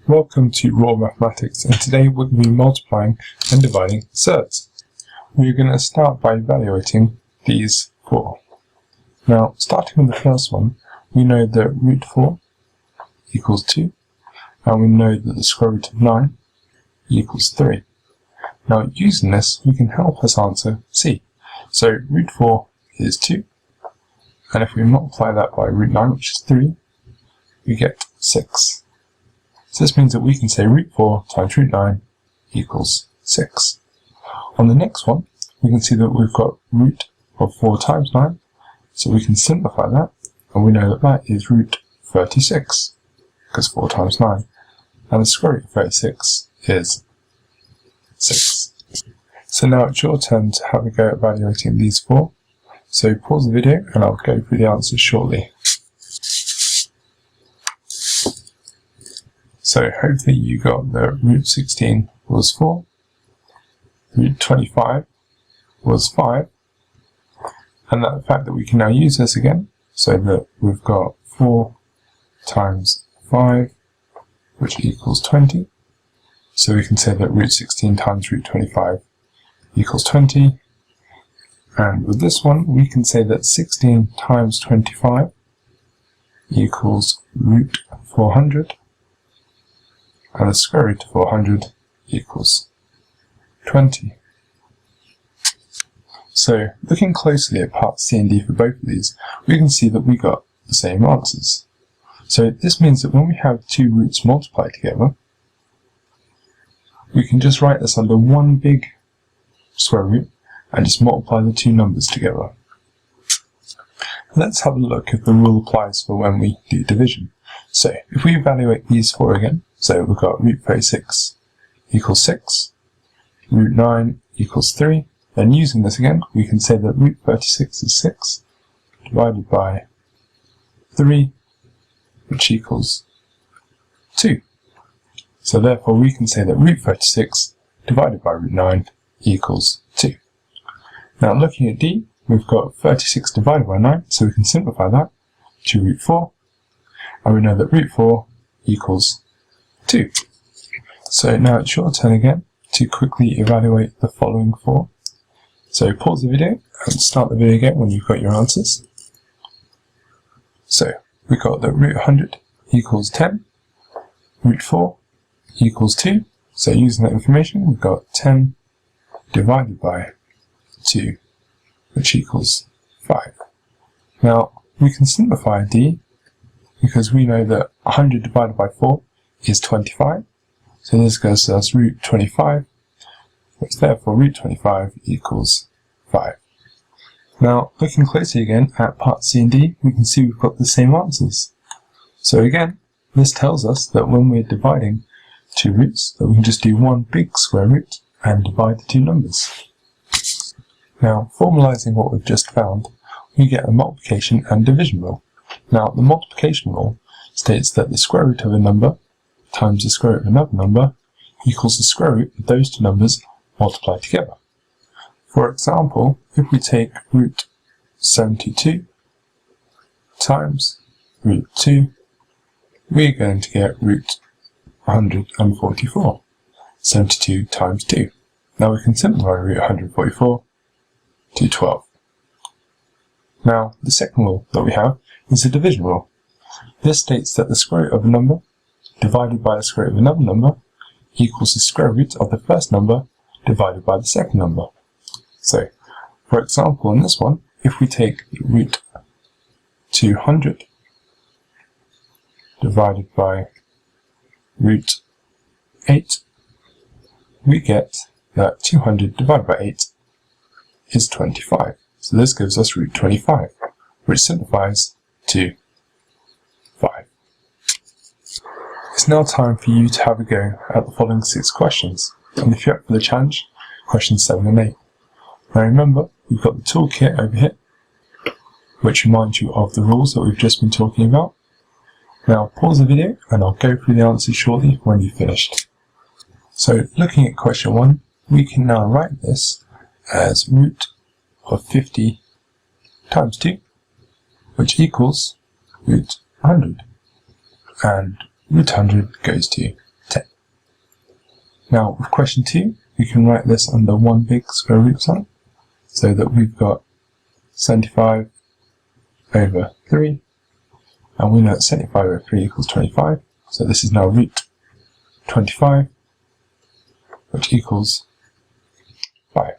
Welcome to Raw Mathematics, and today we're going to be multiplying and dividing surds. We're going to start by evaluating these four. Now, starting with the first one, we know that root 4 equals 2, and we know that the square root of 9 equals 3. Now, using this, we can help us answer C. So, root 4 is 2, and if we multiply that by root 9, which is 3, we get 6. So this means that we can say root 4 times root 9 equals 6. On the next one, we can see that we've got root of 4 times 9, so we can simplify that, and we know that that is root 36, because 4 times 9, and the square root of 36 is 6. So now it's your turn to have a go at evaluating these four. So pause the video and I'll go through the answers shortly. So hopefully you got that root 16 was 4, root 25 was 5, and that the fact that we can now use this again, so that we've got 4 times 5, which equals 20. So we can say that root 16 times root 25 equals 20. And with this one, we can say that 16 times 25 equals root 400. And the square root of 400 equals 20. So, looking closely at parts C and D for both of these, we can see that we got the same answers. So this means that when we have two roots multiplied together, we can just write this under one big square root and just multiply the two numbers together. Let's have a look if the rule applies for when we do division. So, if we evaluate these four again, so we've got root 36 equals 6, root 9 equals 3, then using this again, we can say that root 36 is 6, divided by 3, which equals 2. So therefore we can say that root 36 divided by root 9 equals 2. Now looking at D, we've got 36 divided by 9, so we can simplify that to root 4, and we know that root 4 equals 2. So now it's your turn again to quickly evaluate the following four. So pause the video and start the video again when you've got your answers. So we got that root 100 equals 10, root 4 equals 2. So using that information, we've got 10 divided by 2, which equals 5. Now we can simplify D because we know that 100 divided by 4 is 25. So this goes to us root 25, which therefore root 25 equals 5. Now, looking closely again at part C and D, we can see we've got the same answers. So again, this tells us that when we're dividing two roots, that we can just do one big square root and divide the two numbers. Now, formalizing what we've just found, we get a multiplication and division rule. Now, the multiplication rule states that the square root of a number times the square root of another number equals the square root of those two numbers multiplied together. For example, if we take root 72 times root 2, we're going to get root 144. 72 times 2. Now we can simplify root 144 to 12. Now, the second rule that we have is the division rule. This states that the square root of a number divided by the square root of another number equals the square root of the first number divided by the second number. So, for example, in this one, if we take root 200 divided by root 8, we get that 200 divided by 8 is 25. So this gives us root 25, which simplifies to 5. It's now time for you to have a go at the following 6 questions, and if you're up for the challenge, questions 7 and 8. Now remember, you've got the toolkit over here, which reminds you of the rules that we've just been talking about. Now pause the video and I'll go through the answers shortly when you've finished. So looking at question 1, we can now write this as root of 50 times 2, which equals root 100. And root 100 goes to Now, with question 2, we can write this under one big square root sign, so that we've got 75 over 3, and we know that 75 over 3 equals 25, so this is now root 25, which equals 5.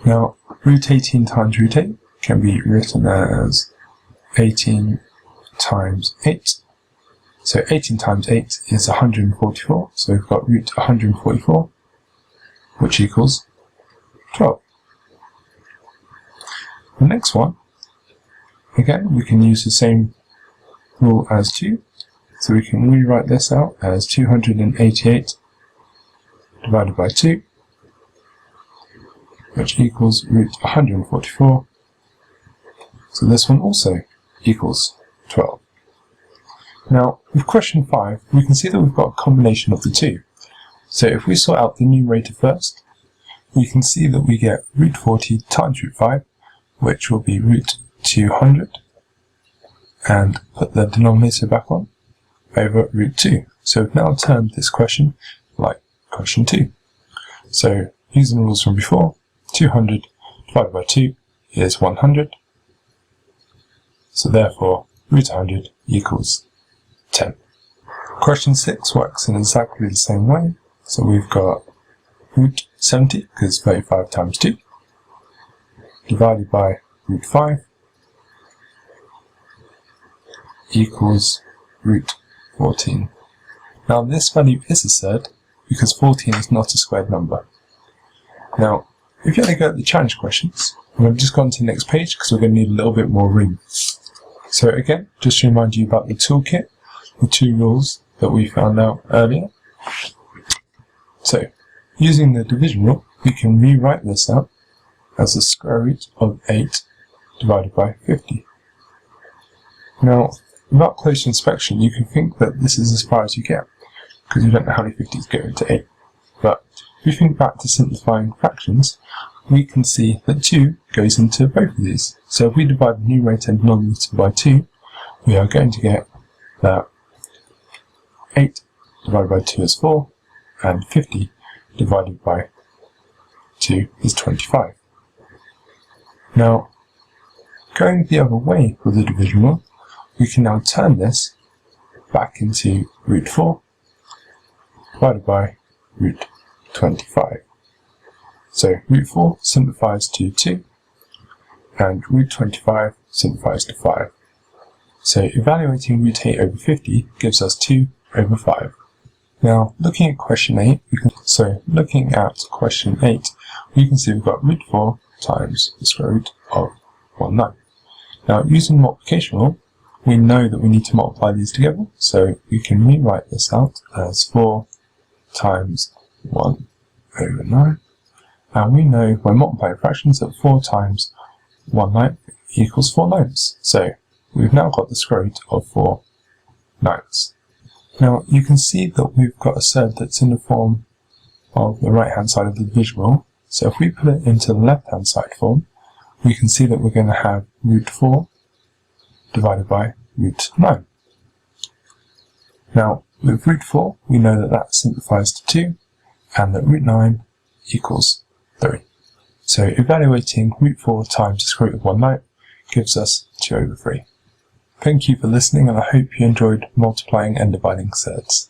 Now, root 18 times root 8 can be written as 18 times 8. So 18 times 8 is 144, so we've got root 144, which equals 12. The next one, again, we can use the same rule as 2, so we can rewrite this out as 288 divided by 2, which equals root 144, so this one also equals 12. Now, with question 5, we can see that we've got a combination of the two. So if we sort out the numerator first, we can see that we get root 40 times root 5, which will be root 200, and put the denominator back on, over root 2. So we've now turned this question like question 2. So, using the rules from before, 200 divided by 2 is 100, so therefore root 100 equals 10. Question 6 works in exactly the same way, so we've got root 70, because 35 times 2, divided by root 5 equals root 14. Now this value is a surd, because 14 is not a squared number. Now, if you only go at the challenge questions, I'm going to just go on to the next page, because we're going to need a little bit more room. So again, just to remind you about the toolkit, the two rules that we found out earlier. So, using the division rule, we can rewrite this out as the square root of 8 divided by 50. Now, without close inspection, you can think that this is as far as you get, because you don't know how many 50s go into 8. But if we think back to simplifying fractions, we can see that 2 goes into both of these. So if we divide the numerator and denominator by 2, we are going to get that 8 divided by 2 is 4, and 50 divided by 2 is 25. Now, going the other way with the division rule, we can now turn this back into root 4 divided by root 25. So root 4 simplifies to 2, and root 25 simplifies to 5. So evaluating root 8 over 50 gives us 2 over 5. Now, looking at question 8, we can see we've got root 4 times the square root of 1/9. Now, using the multiplication rule, we know that we need to multiply these together, so we can rewrite this out as 4 times 1 over 9. And we know when multiplying fractions that 4 times 1/9 equals 4 9ths. So we've now got the square root of 4 9ths. Now you can see that we've got a surd that's in the form of the right hand side of the division rule. So if we put it into the left hand side form, we can see that we're going to have root 4 divided by root 9. Now with root 4, we know that that simplifies to 2, and that root 9 equals 3. So evaluating root 4 times the square root of 1/9 gives us 2 over 3. Thank you for listening, and I hope you enjoyed multiplying and dividing surds.